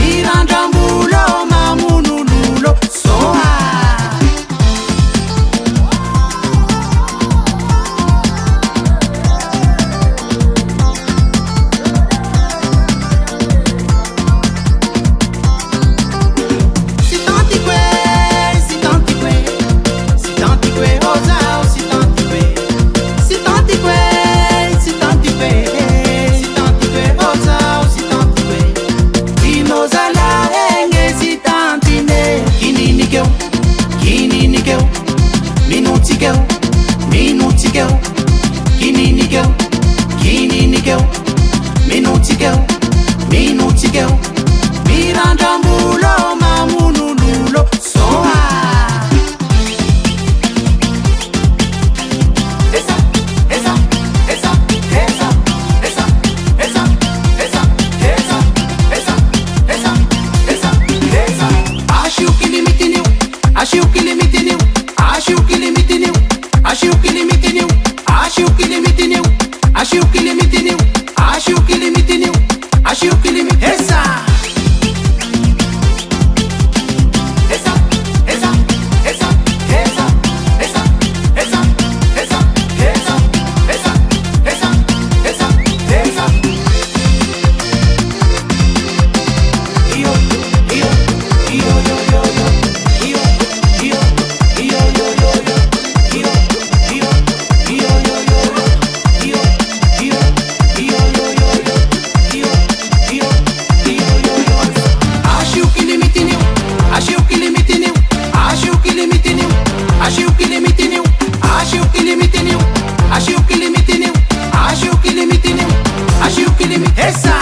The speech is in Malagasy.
Mirandambulo mamunululo soa. Mirandambulo mamunululo soa. Esa, esa, esa, esa, esa, esa, esa, esa, esa, esa, esa, esa. Acho que limite new, acho que limite new, acho que limite new, acho que limite new, acho que limite new, acho que limite new, acho que limite new, acho que limite esa. Acho que limite new, acho que limite new, acho que limite essa.